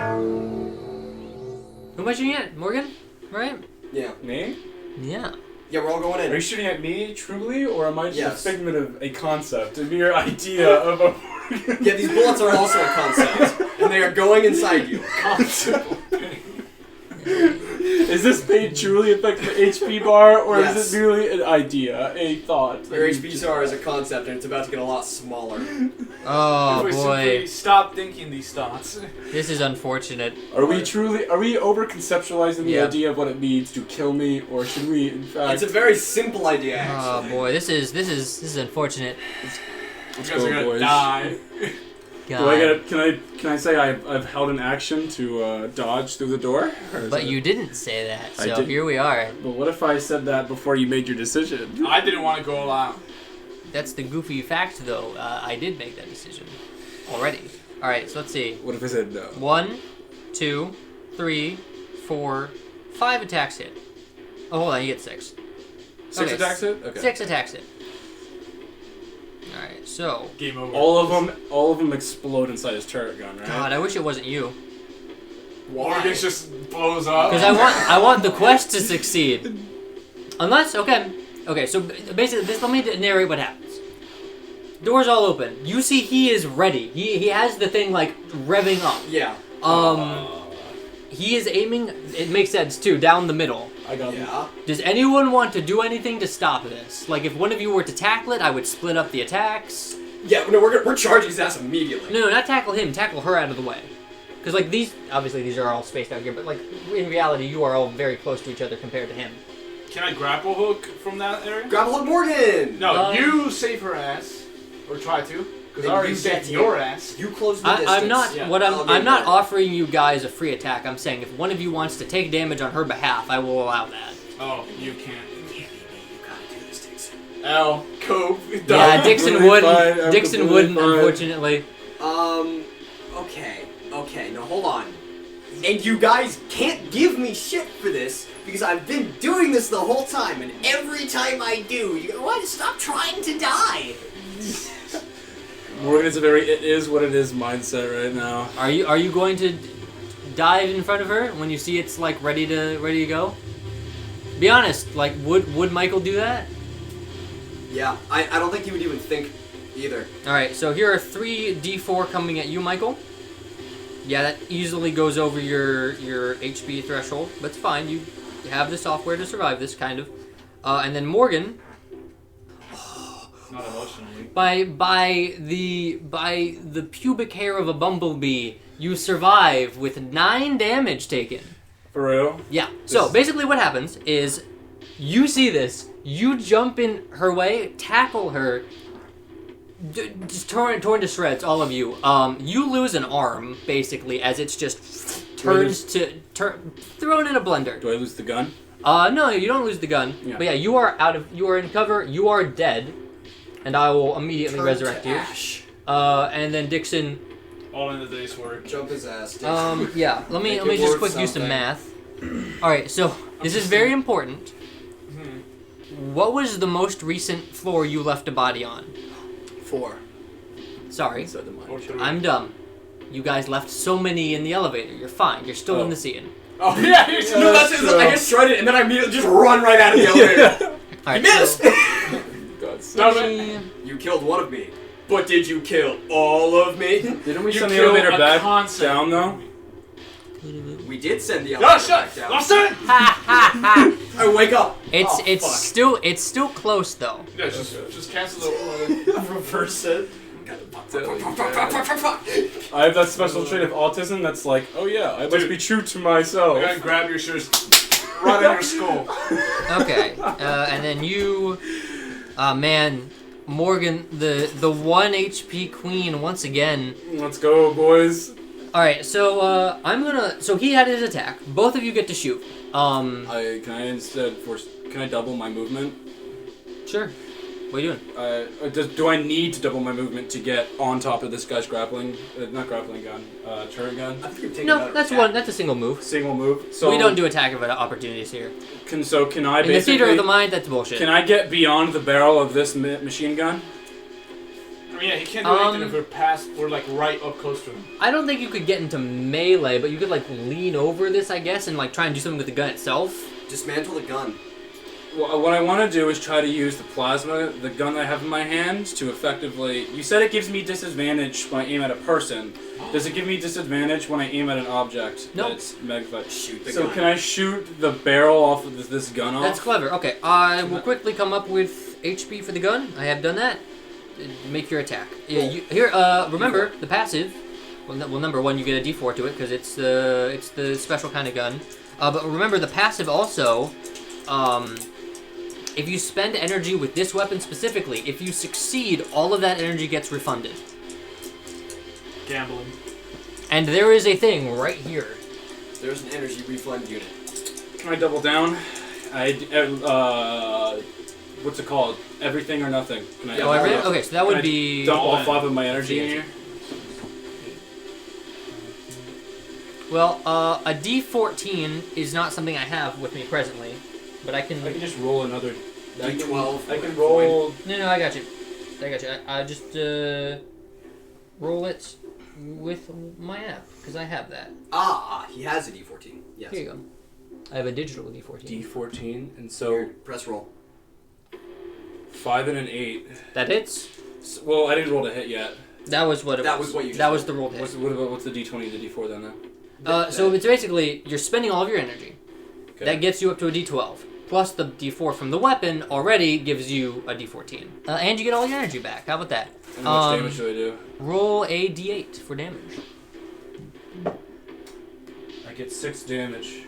am I shooting at? Morgan? Right? Yeah. Me? Yeah. Yeah, we're all going Are you in. shooting at me, truly, or am I just Yes. a figment of a concept, a mere idea of a... Yeah, these bullets are also a concept. And they are going inside you. Is this made truly affect the HP bar, or Yes. is it merely an idea, a thought? Your HP bar is a concept and it's about to get a lot smaller. Oh if we boy, simply stop thinking these thoughts. this is unfortunate. Are we over conceptualizing the Yeah. idea of what it means to kill me, or should we, in fact... It's a very simple idea, Oh actually. boy, this is unfortunate. Let's You guys are go, gonna boys. die. Do I get? Can I say I've held an action to dodge through the door? Or is But it- you didn't say that, I so didn't. here we are. But what if I said that before you made your decision? I didn't want to go all out. That's the goofy fact, though. I did make that decision already. All right, so let's see. What if I said no? 1, 2, 3, 4, 5 attacks hit. Oh, hold on, you get 6. 6 Okay, attacks hit? Okay. 6 attacks hit. All right, so Game over. All of them explode inside his turret gun, right? God, I wish it wasn't you, Morgan just blows up. because I want the quest to succeed. Unless okay, so basically, let me narrate what happens. Doors all open. You see, he is ready. He has the thing like revving up. Yeah. He is aiming. It makes sense too. Down the middle. I got him. Yeah. Does anyone want to do anything to stop this? Like, if one of you were to tackle it, I would split up the attacks. Yeah. No, we're charging his ass immediately. No, not tackle him. Tackle her out of the way. Because like these are all spaced out here, but like in reality, you are all very close to each other compared to him. Can I grapple hook from that area? Grab a hold, Morgan. No, you save her ass, or try to, because I Then already you saved get your hit. ass. You close the distance. I'm not. yeah. What I'll I'm give not that. offering you guys a free attack. I'm saying if one of you wants to take damage on her behalf, I will allow that. Oh, you can't. You gotta do this, Dixon. L. Cope. Yeah, Dixon completely wouldn't. fine, I'm Dixon completely wouldn't, fine. unfortunately. Okay. No, hold on. And you guys can't give me shit for this because I've been doing this the whole time, and every time I do, you go, what? Stop trying to die. Morgan is a very it is what it is mindset right now. Are you going to dive in front of her when you see it's like ready to go? Be honest. Like, would Michael do that? Yeah, I don't think he would even think either. All right. So here are 3 D4 coming at you, Michael. Yeah, that easily goes over your HP threshold, but it's fine. You have the software to survive this, kind of. And then Morgan, Not emotionally. by the pubic hair of a bumblebee, you survive with 9 damage taken. For real? Yeah. So basically, what happens is you see this, you jump in her way, tackle her. Just torn to shreds, all of you. You lose an arm basically as it's just turns to thrown in a blender. Do I lose the gun? No, you don't lose the gun. Yeah. But yeah, you are in cover. You are dead, and I will immediately Turn resurrect to you. ash. And then Dixon. All in the day's work. Jump his ass. Dixon. Yeah. Let me Make just it worth quick do some something. math. All right. So this is very important. What was the most recent floor you left a body on? 4. Sorry. Inside the mine. Or 3. I'm dumb. You guys left so many in the elevator. You're fine. You're still in the scene. Oh yeah, No, that's it. I just tried it, and then I immediately just run right out of the elevator. All right, You missed! God, Stop so, it. You killed one of me. But did you kill all of me? Didn't we You send the killed elevator a back concept. down though? We did send the No, elevator shut! back down. Lost it! ha ha ha! I wake up. It's fuck. it's still close though. Yeah, just cancel the. Reverse it. I have that special trait of autism that's like, oh yeah, I must Dude. be true to myself. Go ahead and grab your shirts. Right in your skull. Okay, and then you, man, Morgan, the 1 HP queen once again. Let's go, boys. All right, so so he had his attack. Both of you get to shoot. Can I double my movement? Sure. What are you doing? Do I need to double my movement to get on top of this guy's grappling, not grappling gun, turret gun? I think you're taking No, another that's attack. one. That's a single move. Single move. So We don't do attack of opportunities here. Can I In the basically? theater of the mind, that's bullshit. Can I get beyond the barrel of this machine gun? I mean, yeah, he can't do anything if we're like right up close to him. I don't think you could get into melee, but you could like lean over this, I guess, and like try and do something with the gun itself. Dismantle the gun. Well, what I want to do is try to use the gun that I have in my hand, to effectively... You said it gives me disadvantage when I aim at a person. Does it give me disadvantage when I aim at an object? Nope. That's magnified. Shoot the So gun. can I shoot the barrel off of this gun off? That's clever. Okay, I will quickly come up with HP for the gun. I have done that. Make your attack. Yeah, remember the passive. Well, number 1, you get a D4 to it because it's the special kind of gun. But remember the passive also. if you spend energy with this weapon specifically, if you succeed, all of that energy gets refunded. Gambling. And there is a thing right here. There's an energy refund unit. Can I double down? What's it called? Everything or nothing. Can I? Oh, everything? Okay, so that would be... Dump all 5 of my energy in here. Well, a D14 is not something I have with me presently, but I can... I can just roll another... D12. I can roll... No, I got you. I just roll it with my app, because I have that. He has a D14. Yes. Here you go. I have a digital D14. D14, and so... Here, press roll. 5 and an 8. That hits? Well, I didn't roll to hit yet. That was what it was. That was what you just That was the roll to hit. What's the D20 and the D4 then? So it's basically, you're spending all of your energy. Okay. That gets you up to a D12. Plus the D4 from the weapon already gives you a D14. And you get all your energy back. How about that? And how much damage do I do? Roll a D8 for damage. I get 6 damage.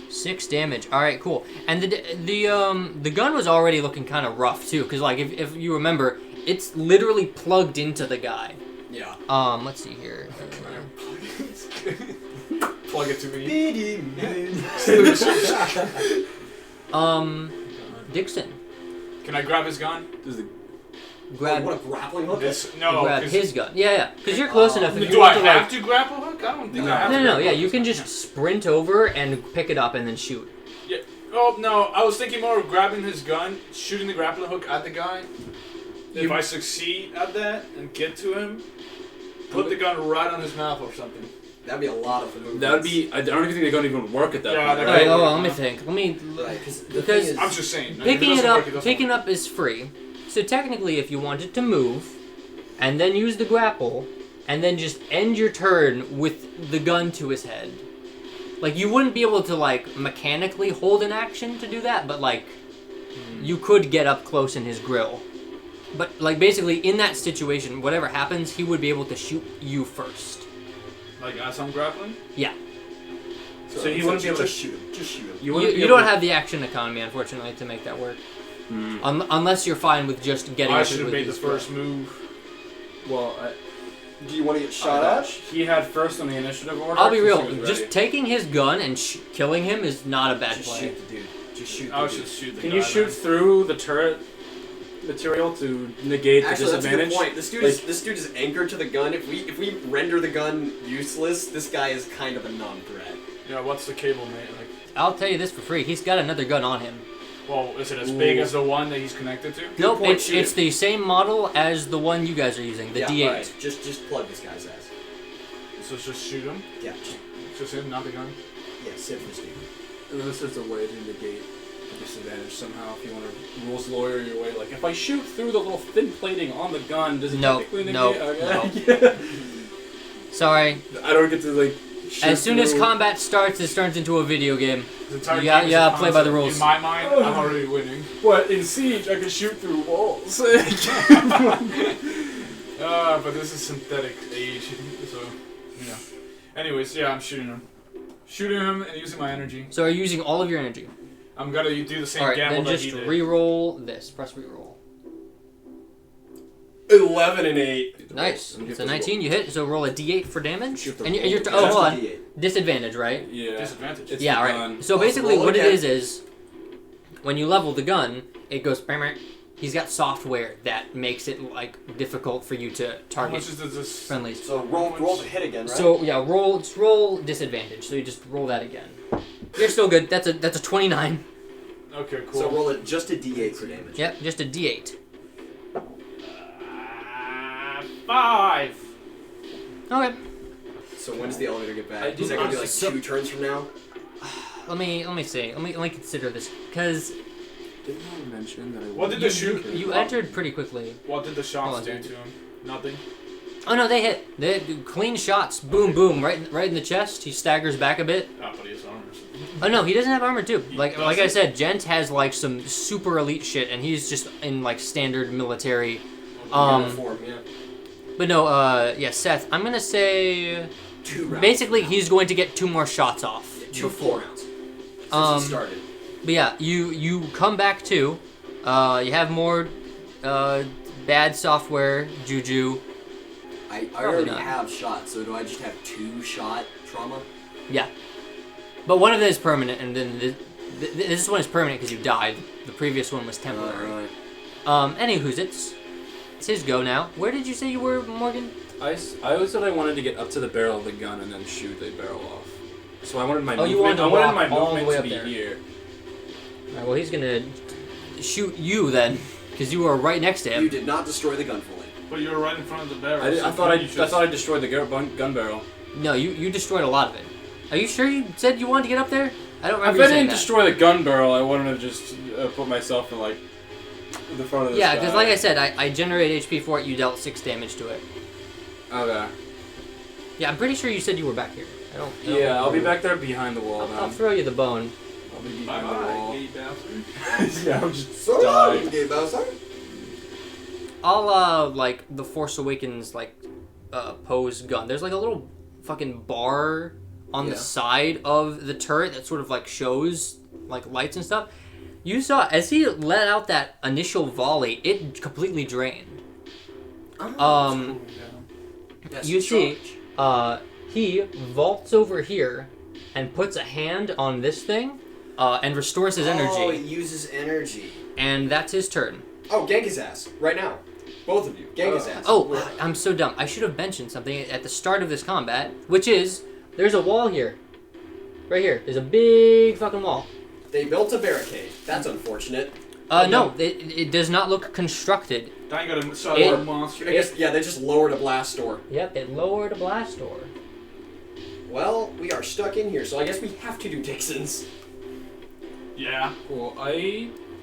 6 damage. All right, cool. And the gun was already looking kind of rough too, because like if you remember, it's literally plugged into the guy. Yeah. Let's see here. Plug it to me. Dixon. Can I grab his gun? Grab. What a grappling hook! Grab his gun. Yeah, because you're close enough. If you Do I want to, have to grapple hook? I don't think I have to. No. Yeah, you can just sprint over and pick it up and then shoot. Yeah. Oh no, I was thinking more of grabbing his gun, shooting the grappling hook at the guy. If I succeed at that and get to him, put the gun right on his mouth or something. That'd be a lot of movements. That would be... I don't even think the gun even work at that point. that Right? Let me think. Right, Because I'm just saying. picking up is free. So technically, if you wanted to move, and then use the grapple, and then just end your turn with the gun to his head, like you wouldn't be able to like mechanically hold an action to do that, but like you could get up close in his grill. But like basically in that situation, whatever happens, he would be able to shoot you first. Like as I'm grappling? Yeah. So you wouldn't be able to shoot him. Just shoot him. You don't have the action economy, unfortunately, to make that work. Unless you're fine with just getting. I should have made the first move. Well, do you want to get shot at? He had first on the initiative order. I'll be real. Just taking his gun and killing him is not a bad Just play. shoot the dude. Just shoot the I dude. should shoot the Can guy. you shoot through the turret material to negate Actually, the that's a disadvantage? good point. This dude is anchored to the gun. If we render the gun useless, this guy is kind of a non-threat. Yeah, what's the cable, mate? Like, I'll tell you this for free. He's got another gun on him. well, is it as big as the one that he's connected to? Nope, point, it's shoot the same model as the one you guys are using, the Yeah, D8. alright. Just plug this guy's ass. So just shoot him? Yeah. Just him, not the gun? Yeah, sit for this dude. Unless there's a way to negate the disadvantage somehow, if you want to rules lawyer your way. Like, if I shoot through the little thin plating on the gun, does it technically negate? Okay. Sorry. I don't get to, like, shoot As soon as through- combat starts, it turns into a video game. The entire You got- game is you gotta a play by the concept. rules. In my mind, I'm already winning. What, in Siege, I can shoot through walls. But this is synthetic age, so, yeah. Anyways, yeah, I'm shooting him. Shooting him and using my energy. So are you using all of your energy? I'm gonna do the same Alright, gamble then that just he did. re-roll this. Press re-roll. 11 and 8. Nice. So 19, you hit, so roll a D8 for damage. Shoot the And you're roll. oh, hold on. D8. Disadvantage, right? Yeah. Disadvantage. It's Yeah, the right. gun. So Let's basically roll what it again. is when you level the gun, it goes he's got software that makes it like difficult for you to How target much is this? friendlies. So roll to hit again, right? So yeah, roll disadvantage. So you just roll that again. You're still good. That's a 29. Okay, cool. So roll it just a D8 for damage. Yep, just a D8. 5! Okay. So when does the elevator get I back? do Is that gonna be like so- 2 turns from now? Let me see. Let me consider this because Didn't I mention that I What did the shoot? you entered pretty quickly. What did the Hold shots on. do to him? Nothing? Oh no, they hit. They do clean shots. Boom, boom, right in the chest. He staggers back a bit. Ah, but he has armor. Oh no, he doesn't have armor too. He Like I doesn't? said, Gent has like some super elite shit, and he's just in like standard military. Uniform, yeah. But no, yeah, Seth. I'm gonna say 2 rounds. basically he's going to get 2 more shots off. Yeah, 2 4 rounds. Since Um, he started. But yeah, you come back to, You have more bad software, juju. I already have shot, so do I just have 2 shot trauma? Yeah. But one of them is permanent, and then this one is permanent because you died. The previous one was temporary. Anywho's it's his go now. Where did you say you were, Morgan? I always said I wanted to get up to the barrel of the gun and then shoot the barrel off. So I wanted my movement. You wanted to walk my all the movement way to up be there. here. Alright, well, he's gonna shoot you then, because you were right next to him. You did not destroy the gun fully. But you were right in front of the barrel. I thought I destroyed the gun barrel. No, you destroyed a lot of it. Are you sure you said you wanted to get up there? I don't If remember I you saying didn't that. destroy the gun barrel, I wanted to just put myself in like the front of this Yeah, guy. because like I said, I generated HP for it. You dealt 6 damage to it. Okay. Yeah, I'm pretty sure you said you were back here. I don't Yeah, I'll be remember. back there behind the wall. I'll throw you the bone. I'll be behind the Bye-bye, wall. gay bastard. Yeah, I'm just So dying. long, Gabe Bowser. I'll like the Force Awakens pose gun. There's like a little fucking bar on the side of the turret that sort of like shows like lights and stuff. You saw as he let out that initial volley, it completely drained. Yes, You see, charge. he vaults over here and puts a hand on this thing and restores his Oh, energy, it uses energy. and that's his turn. Oh, gank his ass. Right now. Both of you. Gank his ass. Oh, I'm so dumb. I should have mentioned something at the start of this combat, which is there's a wall here. Right here. There's a big fucking wall. They built a barricade. That's unfortunate. No, it does not look constructed. Now you got a solid monster. I guess, yeah, they just lowered a blast door. Yep, it lowered a blast door. Well, we are stuck in here, so I guess we have to do Dixon's. Yeah. Cool.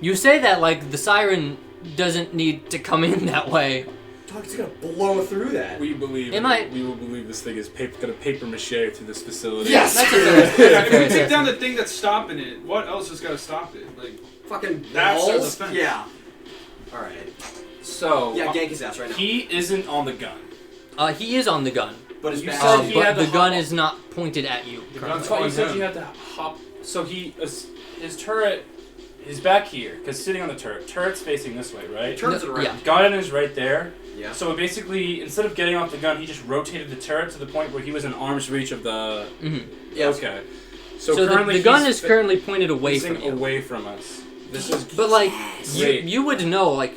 You say that like the siren doesn't need to come in that way. Dog, it's gonna blow through that. We believe. It might. We will believe this thing is gonna paper mache through this facility. Yes! That's a fair, Yeah, fair if you take assessment. down the thing that's stopping it, what else has got to stop it? Like, Fucking That's our walls? defense. Yeah. Alright. So. Yeah, gank his ass right now. He isn't on the gun. He is on the gun, But his You back. said he but had the to gun hop- is not pointed at you. The I currently. gun's thought you on said him. you had to hop. So his turret is back here, because sitting on the turret. Turret's facing this way, right? Turns it around. Yeah. Gun is right there. Yeah. So basically, instead of getting off the gun, he just rotated the turret to the point where he was in arm's reach of the. Mhm. Yes. Okay. So currently the gun he's is currently pointed away facing from you. away from us. This is. But like Wait. you would know, like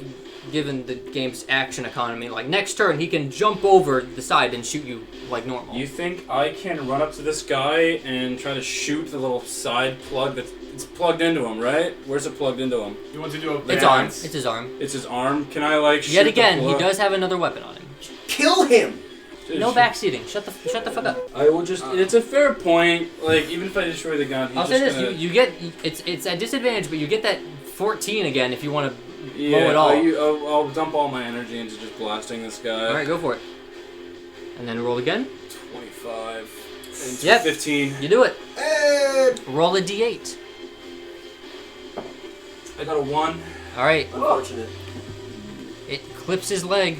given the game's action economy, like next turn he can jump over the side and shoot you like normal. You think I can run up to this guy and try to shoot the little side plug that's it's plugged into him, right? Where's it plugged into him? you want to do a It's Yeah. arm. It's his arm. It's his arm. Can I like shoot Yet the again, he plug? does have another weapon on him. Kill him! No backseating. Shut the fuck up. I will just. It's a fair point. Like even if I destroy the gun, he's I'll say just this: gonna, you get it's at disadvantage, but you get that 14 again if you want to yeah, blow it all. I'll dump all my energy into just blasting this guy. All right, go for it. And then roll again. 25 and Yep. 15. You do it. And Roll a d8. I got a 1. All right. unfortunate. It clips his leg.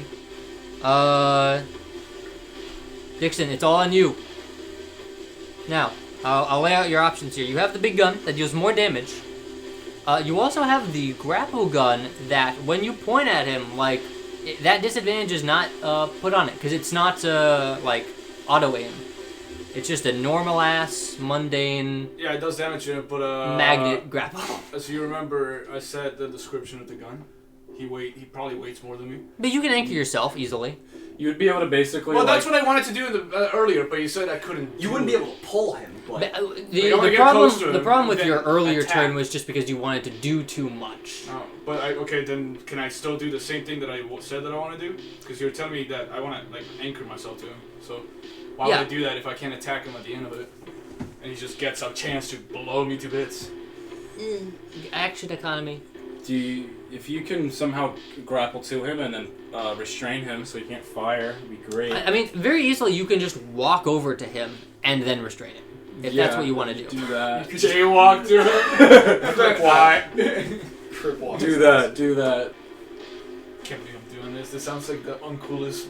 Dixon, it's all on you. Now, I'll lay out your options here. You have the big gun that deals more damage. You also have the grapple gun that, when you point at him, like that disadvantage is not put on it because it's not like auto aim. It's just a normal ass, mundane Yeah, it does damage you, but magnet grapple. As you remember, I said the description of the gun. He probably weights more than me. But you can anchor yourself easily. You would be able to basically. Well, like, that's what I wanted to do in the, earlier, but you said I couldn't. You wouldn't be able to pull him, but But, You don't wanna get close to the him, problem with then your earlier attack. turn was just because you wanted to do too much. Oh, but okay, then can I still do the same thing that I said that I want to do? Because you're telling me that I want to like anchor myself to him. So why Yeah. would I do that if I can't attack him at the end of it? And he just gets a chance to blow me to bits. Action economy. if you can somehow grapple to him and then restrain him so he can't fire, it'd be great. I mean, very easily you can just walk over to him and then restrain him. If that's what you want to do. Do that. Jaywalk through him. I'm like, why? crip walk. Do that. Do that. Can't believe I'm doing this. This sounds like the uncoolest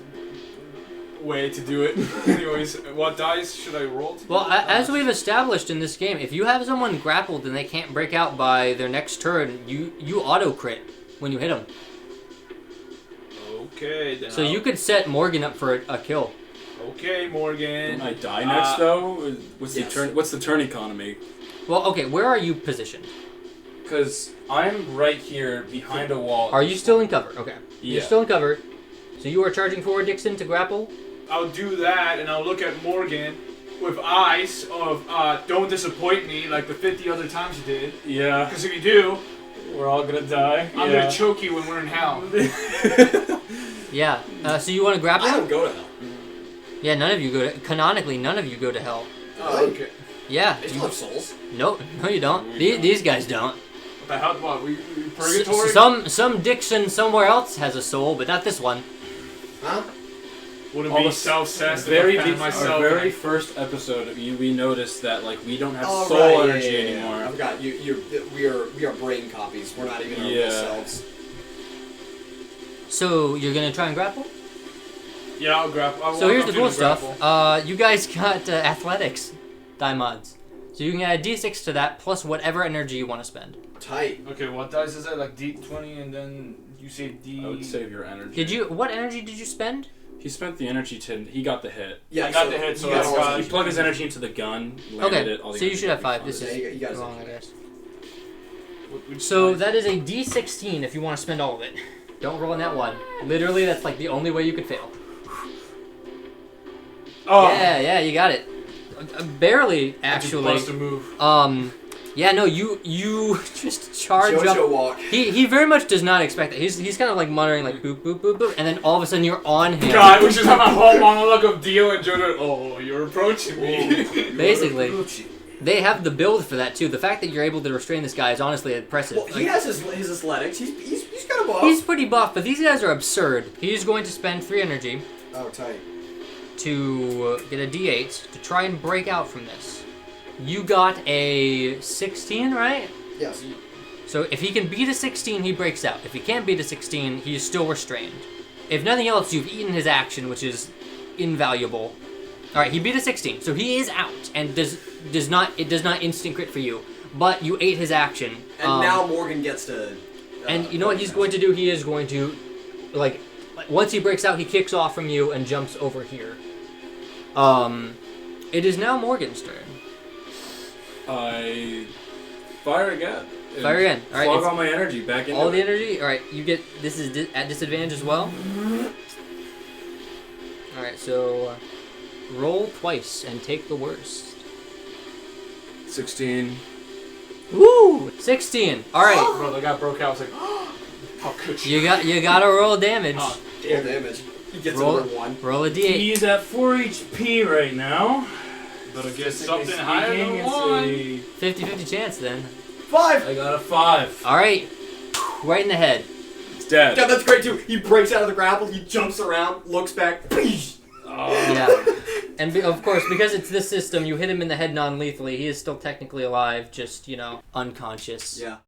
way to do it. Anyways, what dice should I roll? Well, as we've established in this game, if you have someone grappled and they can't break out by their next turn, you auto crit. when you hit him. Okay, then. So you could set Morgan up for a kill. Okay, Morgan. Don't I die next though? What's yes. the turn? What's the turn economy? Well, okay, where are you positioned? Because I'm right here behind a wall. Are you still in cover? Okay. Yeah. You're still in cover. So you are charging forward, Dixon, to grapple? I'll do that, and I'll look at Morgan with eyes of don't disappoint me like the 50 other times you did. Yeah. Because if you do, We're all gonna die. I'm gonna choke you when we're in hell. Yeah. So you want to grapple? I don't go to hell. Yeah, none of you go to... Canonically, none of you go to hell. Oh, Okay. Yeah. They still have souls. No, you don't. These guys don't. What the hell? What? We purgatory? Some Dixon somewhere else has a soul, but not this one. Huh? Wouldn't All be the self-cessed Very if I found myself. our very first episode, we noticed that like we don't have Oh, soul right, energy yeah. anymore. I forgot. We are brain copies. We're not even our real selves. So you're gonna try and grapple? Yeah, I'll grab. So here's the cool stuff. You guys got athletics die mods. So you can add a d6 to that plus whatever energy you want to spend. Tight. Okay, what dice is that? Like D20 and then you say D... I would save your energy. What energy did you spend? He spent the energy he got the hit. Yeah, I got the hit, so you that's got all- He plugged his energy into the gun, landed Okay, it, all the so you energy should have would be 5. fine. This Yeah, is you got wrong, I something. guess. Which So dice? that is a d16 if you want to spend all of it. Don't roll on that one. Literally, that's like the only way you could fail. Oh! Yeah, you got it. Barely, actually. Bust a move. Yeah, no, you just charge up. JoJo walk. He very much does not expect it. He's kind of like muttering like boop boop boop boop, and then all of a sudden you're on him. God, we should have a whole monologue of Dio and Jojo. Oh, you're approaching me. Basically, they have the build for that too. The fact that you're able to restrain this guy is honestly impressive. Well, he has his athletics. He's kind of buff. He's pretty buff, but these guys are absurd. He's going to spend 3 energy Oh, tight. to get a d8 to try and break out from this. You got a 16, right? Yes. So if he can beat a 16, he breaks out. If he can't beat a 16, he is still restrained. If nothing else, you've eaten his action, which is invaluable. All right, he beat a 16, so he is out and does not instant crit for you. But you ate his action. And now Morgan gets to. And you know what he's going to do? He is going to, like once he breaks out, he kicks off from you and jumps over here. It is now Morgan's turn. I fire again. Fire again. All right. Plug it's all my energy back into all the it. energy. All right. You get this is at disadvantage as well. All right. So roll twice and take the worst. 16. Woo! 16. All right. Bro, the guy broke out. I was like, how could you? You gotta roll damage. Oh, Full damage. He gets Roll- another 1. Roll a d8. He's at 4 HP right now. better get Statistically something higher speaking, than it's 1. a- 50-50 chance then. 5. I got a 5. All right. Right in the head. It's dead. Yeah, that's great too. He breaks out of the grapple. He jumps around, looks back. Yeah. And of course, because it's this system, you hit him in the head non-lethally. He is still technically alive, just, unconscious. Yeah.